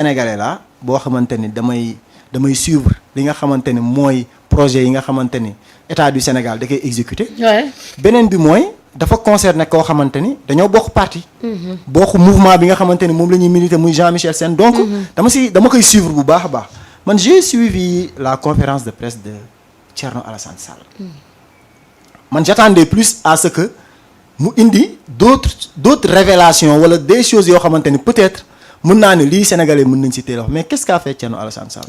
sénégalais la boo xamante ni damay suivre li nga xamante ni mooy projet yi nga xamante ni état du Sénégal da koy exécuter. beneen bi mooy dafa concerné koo xamante ni dañoo bokk parti. bokk mouvement bi nga xamante ni moom la ñuy militer muy Jean-Michel Sène donc dama koy suivre bu baax a baax man j'ai suivi la conférence de presse de Thierno Alassane Sall. man j'attendais plus à ce que mu indi d'autres révélations wala des choses yoo xamante ni peut-être mën naa ne lii sénégalais mën nañ ci teel a wax mais qu'est-ce qu'a fait Thierno Alassane Sall.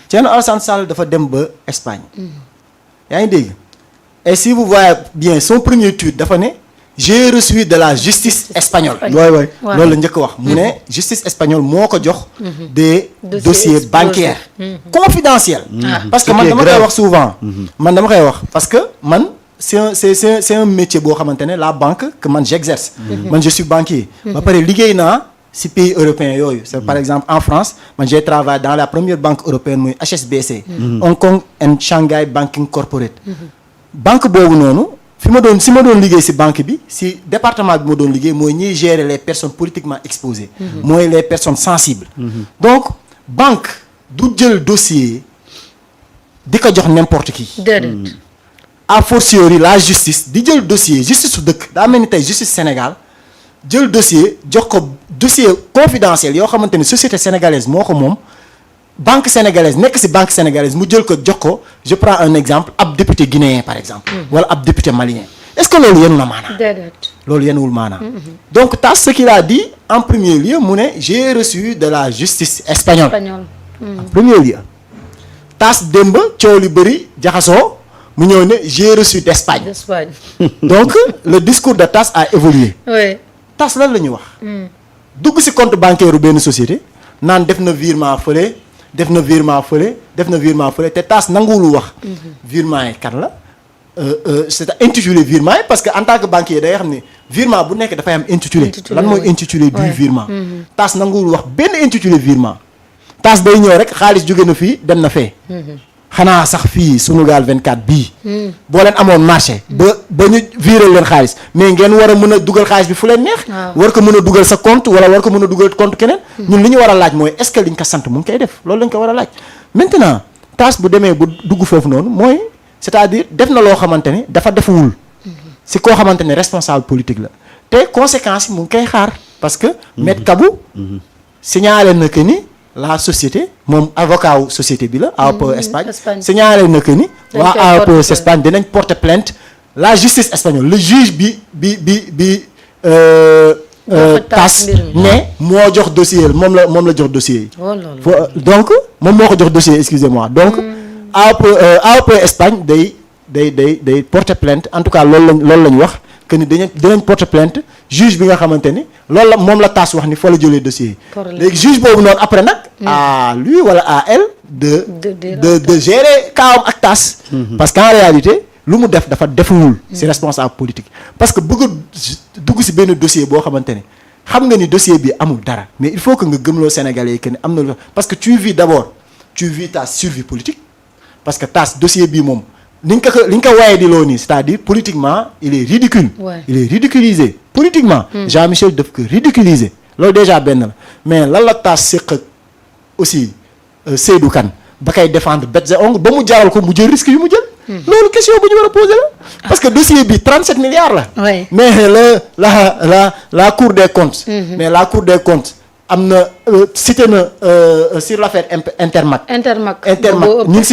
Thierno Alassane Sall dafa dem ba Espagne. yaa ngi dégg et si vous voyez bien son premier tweet dafa ne j'ai reçu de la justice espagnole. waay loolu la njëkk wax mu ne justice espagnole moo ko jox. des dossiers bancaires. confidentiels. parce que man dama koy wax souvent. parce que man. c'est un métier boo xamante ne la banque que man j'exerce. man je suis banquier. ba pare liggéey naa ci pays européens yooyu. c'est par exemple en France man j'ai travaillé dans la première banque européenne muy HSBC. Hong Kong and Shanghai Banking Corporate. banque boobu noonu si ma doon liggéey ci banque bi ci département bi ma doon liggéey mooy ñiy gérer les personnes politiquement exposées. mooy les personnes sensibles. donc banque du jël dossier di ko jox n'importe qui. a fortiori la justice di jël dossier justice su dëkk daa mel ni tey justice Sénégal jël dossier jox ko dossier confidentiel yoo xamante ni société sénégalaise moo ko moom banque sénégalaise nekk ci banque sénégalaise mu jël ko jox ko je prends un exemple ab député guinéen par exemple. wala ab député malien est-ce que loolu yenu na maanaam. loolu yenuwul maanaam. donc TAS ce qu'il a dit en premier lieu mu ne j'ai reçu de la justice espagnole. en premier lieu TAS démb coow li bëri jaxasoo. mu ñëw ne j'ai reçu d'Espagne. donc le discours de TAS a évolué. TAS lan la ñuy wax. dugg ci compte bancaire benn société naan def na virement fële te TAS nanguwul wax. virement yi kan la. c'est intitulé virement yi parce que en tant que banquier day xam ne virement bu nekk dafay am intitulé. lan mooy intitulé du virement. TAS nanguwul wax benn intitulé virement. TAS day ñëw rek xaalis jóge na fii dem na fee. xanaa sax fii Sunugal 24 bii. boo leen amoon marché. ba ñu viréel leen xaalis mais ngeen war a mën a dugal xaalis bi fu leen neex. war ko mën a dugal sa compte wala war ko mën a dugal compte keneen. ñun li ñu war a laaj mooy est-ce que liñ ko sant mu ngi koy def loolu lañ ko war a laaj. maintenant TAS bu demee bu dugg foofu noonu mooy c'est-à-dire def na loo xamante ne dafa defuwul. si koo xamante ne responsable politique la te conséquences yi mu ngi koy xaar parce que. Maître Kabou. signalé na que ni. la société moom avocat wu société bi la AOPE Espagne signalé na que ni waa AOPE Espagne dinañ porter plainte la justice espagnole le juge bi TAS ne moo jox dossier moom la jox dossier yi donc moom moo ko jox dossier excusez-moi donc AOPE Espagne day porter plainte en tout cas loolu la ñu wax que ni dinañ porter plainte juge bi nga xamante ni loolu la moom la TAS wax ni fa la jëlee dossier yi léegi juge boobu noonu après nag à lui wala à elle de gérer kaawam ak TAS parce qu'en réalité lu mu def dafa defuwul ci responsable politique parce que bëgg dugg ci benn dossier boo xamante ni xam nga ni dossier bi amul dara mais il faut que nga gëmloo Sénégalais yi que ni am na lu parce que tu vis ta survie politique parce que TAS dossier bii moom li nga ko waaye di loo nii c'est-à-dire politiquement il est ridicule. il est ridiculisé politiquement. Jean-Michel daf ko ridiculiser loolu déjà benn la mais lan la TAS séq aussi Seydou Kane ba koy défendre bêtes et ongles ba mu jaral ko mu jël risque yu mu jël. loolu question bu ñu war a poser la. parce que dossier bi 37 milliards la. mais la Cour des comptes. mais la Cour des comptes. am na cité na sur l'affaire Intermac ñu ngi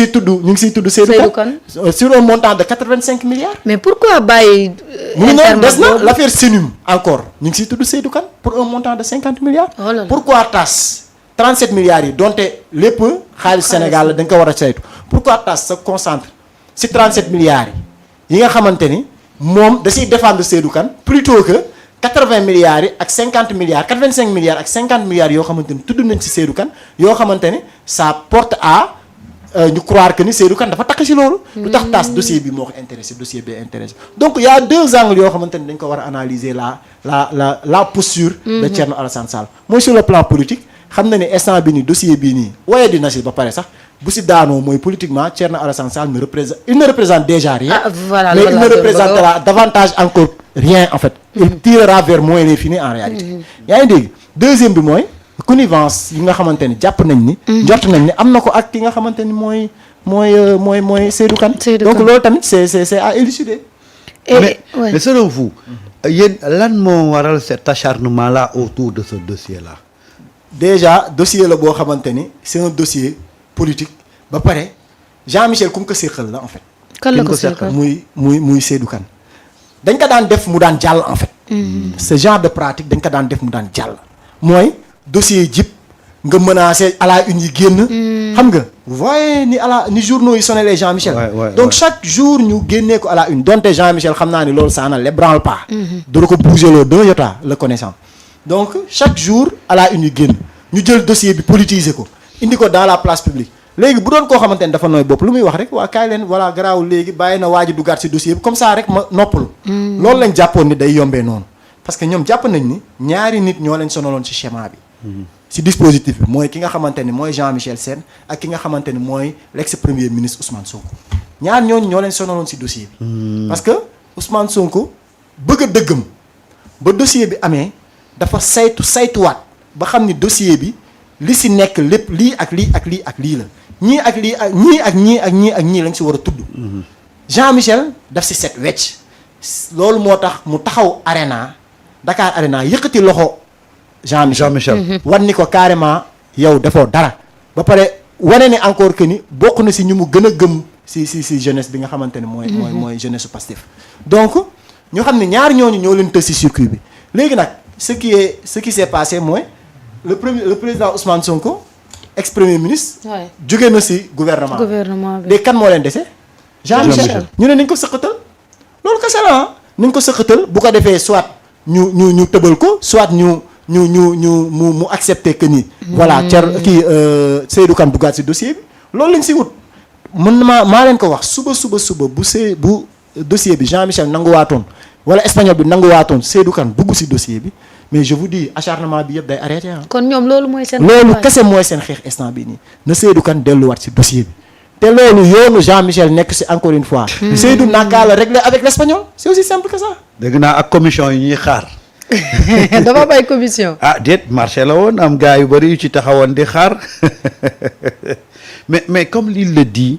siy tudd Seydou Kane sur un montant de 85 milliards. mais pourquoi bàyyi. Intermac des na l'affaire Senum encore ñu ngi siy tudd Seydou Kane pour un montant de 50 milliards. pourquoi TAS 37 milliards yi donte lépp xaalis Sénégal la dañ ko war a saytu pourquoi TAS se concentre ci 37 milliards yi nga xamante ni moom da ciy défendre Seydou Kane plutôt que. 80 milliards yi ak 50 milliards 85 milliards ak 50 milliards yoo xamante ni tudd nañ ci Seydou Kane yoo xamante ni ça porte à ñu croire que ni Seydou Kane dafa takk ci loolu. lu tax TAS dossier bi moo ko intéressé dossier bi intéressé donc il y a deux angles yoo xamante ni dañ ko war a analyser la posture. de Thierno Alassane Sall mooy sur le plan politique xam na ni instant bi nii dossier bii nii waaye dina ci ba pare sax. bu si daanoo mooy politiquement Thierno Alassane Sall ne représente déjà rien. Mais il ne représentera davantage encore rien en fait. Il tirera vers moins l'infini en réalité. yaa ngi dégg deuxième bi mooy connivence yi nga xamante ni jàpp nañ ni. njort nañ ni am na ko ak ki nga xamante ni mooy Seydou Kane. donc loolu tamit c'est à élucider. mais selon vous. yéen lan moo waral cet acharnement là autour de ce dossier là. déjà dossier la boo xamante ni c'est un dossier politique ba pare Jean-Michel ku mu ko séqal la en fait. kan la ko séqal muy Seydou Kane. dañ ko daan def mu daan jàll en fait. ce genre de pratique dañ ko daan def mu daan jàll. mooy dossier jip nga menacé à la une yi génn. xam nga vous voyez ni journaux yi sonné les Jean-Michel. donc chaque jour ñu génnee ko à la une donte Jean-Michel xam naa ni loolu ça ne l'ébranle pas. du la ko bouger loo d'un iota le connaissant. donc chaque jour à la une yi génn ñu jël dossier bi politiser ko indi ko dans la place publique léegi bu doon koo xamante ni dafa nooy bopp lu muy wax rek waa kaay leen voilà garaawul léegi bàyyi na waa ji duggaat ci dossier bi comme ça rek ma noppalu. loolu lañ jàppoon ni day yombee noonu. parce que ñoom jàpp nañ ni ñaari nit ñoo leen sonaloon ci schéma bi. ci dispositif bi mooy ki nga xamante ni mooy Jean-Michel Sène ak ki nga xamante ni mooy l'ex-premier ministre Ousmane Sonko. ñaar ñooñu ñoo leen sonaloon ci dossier bi. parce que Ousmane Sonko bëgg a dëggam ba dossier bi amee dafa saytuwaat ba xam ni dossier bi li ci nekk lépp lii ak lii ak lii ak lii la ñii ak lii ak ñii ak ñii ak ñii ak ñii lañ ci war a tudd. Jean-Michel daf ci set wecc loolu moo tax mu taxaw Arena Dakar Arena yëkkati loxo Jean-Michel wan ni ko carrément yow defoo dara ba pare wane ni encore que ni bokk na ci ñu mu gën a gëm ci jeunesse bi nga xamante ne mooy jeunesse su Pastef donc ñu xam ne ñaar ñooñu ñoo leen tës ci circuit bi léegi nag ce qui s'est passé mooy le président Ousmane Sonko ex-premier ministre jóge na ci gouvernement bi léegi kan moo leen dese Jean-Michel ñu ne nañ ko sëqatal loolu kese la nañ ko sëqatal bu ko defee soit ñu tëbal ko soit mu accepter que ni voilà Seydou Kane duggaat ci dossier bi loolu lañ ci wut maa leen ko wax suba bu dossier bi Jean-Michel nanguwaatoon wala espagnol bi nanguwaatoon Seydou Kane dugg ci dossier bi mais je vous dis acharnement bi yëpp day arrêté kon ñoom loolu mooy seen loolu kese mooy seen xeex instant bi nii na Seydou Kane delluwaat ci dossier bi te loolu yoonu Jean-Michel nekk ci encore une fois Seydou naka la régler avec l'espagnol c'est aussi simple que ça dégg naa ak commission yi ñuy xaar dafa bay commission déet marché la woon am gars yu bari yu ci taxawoon di xaar mais comme il le dit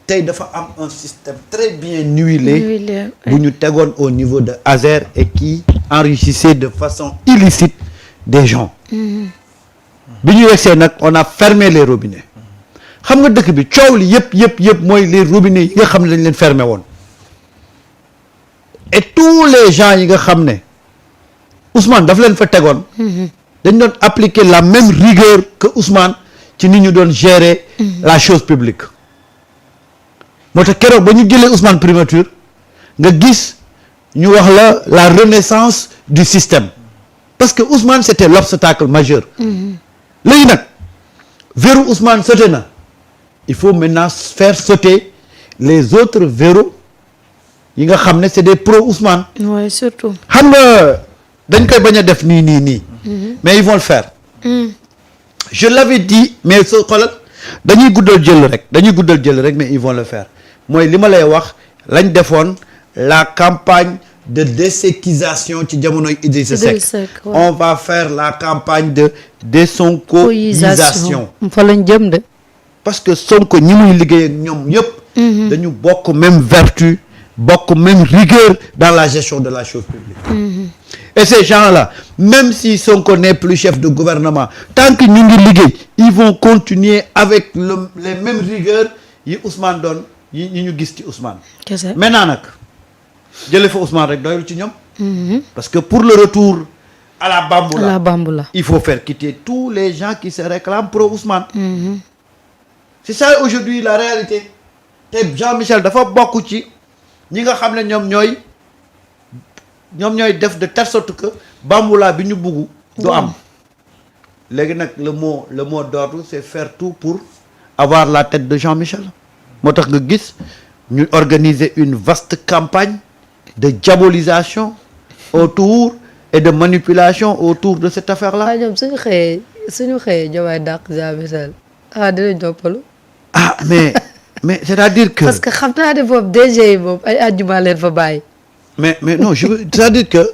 tey dafa am un système très bien huilé bu ñu tegoon au niveau de Azer et qui enrichissait de façon illicite des gens bi ñu yegsee nag on a fermé les robinets xam nga dëkk bi coow li yëpp mooy les robinets yi nga xam ne dañ leen fermé woon et tous les gens yi nga xam ne Ousmane daf leen fa tegoon dañ doon appliquer la même rigueur que Ousmane ci ni ñu doon gérer la chose publique moo tax keroog ba ñu jëlee Ousmane primature nga gis ñu wax la renaissance du système parce que Ousmane c'était l'obstacle majeur léegi nag verrou Ousmane sauté na il faut maintenant faire sauter les autres verrous yi nga xam ne c'est des pro Ousmane ouais surtout xam nga dañ koy bañ a def nii mais ils vont le faire je l'avais dit mais soo xoolal dañuy guddal jël rek mais ils vont le faire mooy li ma lay wax lañ defoon la campagne de déséquisation ci jamonoy Idrissa Seck on va faire la campagne de désonkoisation fa lañ jëm de parce que Sonko ñi muy liggéey ak ñoom yëpp dañu bokk même vertu bokk même rigueur dans la gestion de la chose publique et ces gens-là même si Sonko n'est plus chef de gouvernement tant que ñu ngi liggéey ils vont continuer avec les mêmes rigueurs yi Ousmane doon yi ñu gis ci Ousmane maintenant nag jële fa Ousmane rek doyul ci ñoom parce que pour le retour à la bamboula il faut faire quitter tous les gens qui se réclament pro Ousmane c'est ça aujourd'hui la réalité te Jean-Michel dafa bokk ci ñi nga xam ne ñoom ñooy def de telle sorte que bamboula bi ñu bugg du am léegi nag le mot d'ordre c'est faire tout pour avoir la tête de Jean-Michel moo tax nga gis ñu organiser une vaste campagne de diabolisation autour et de manipulation autour de cette affaire-là. waaw ñoom suñu xëyee Diomaye dàq Jean-Michel dinañ noppalu. mais c'est-à-dire que. parce que xam naa ne boobu DG yi boobu ay àjjuma leen fa bàyyi. mais non c'est-à-dire que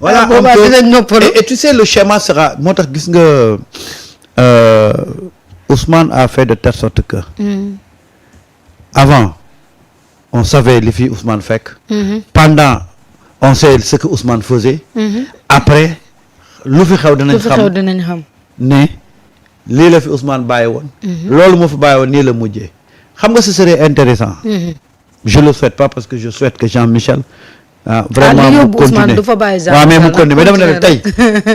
voilà boobaa dinañ noppalu. et tu sais le schéma sera moo tax gis nga Ousmane a fait de telle sorte que avant on savait li fi Ousmane fekk pendant on sait ce que Ousmane faisait après lu fi xew dinañ xam ne lii la fi Ousmane bàyyi woon loolu moo fi bàyyi woon nii la mujjee xam nga ce serait intéressant je le souhaite pas parce que je souhaite que Jean-Michel vraiment mu continuer waaw mais mu continuer mais dama ne tey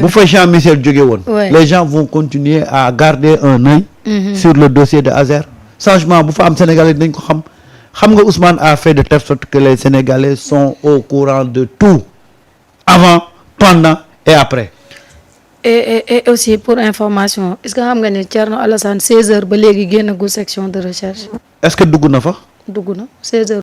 bu fa Jean-Michel jóge woon les gens vont continuer à garder un œil sur le dossier de Azer changement bu fa am Sénégalais dinañ ko xam nga Ousmane a fait de telle sorte que les Sénégalais sont au courant de tout avant pendant et après et aussi pour information est-ce que xam nga ne Thierno Alassane 16h ba léegi génnagul section de recherche est-ce que dugg na fa dugg na 16h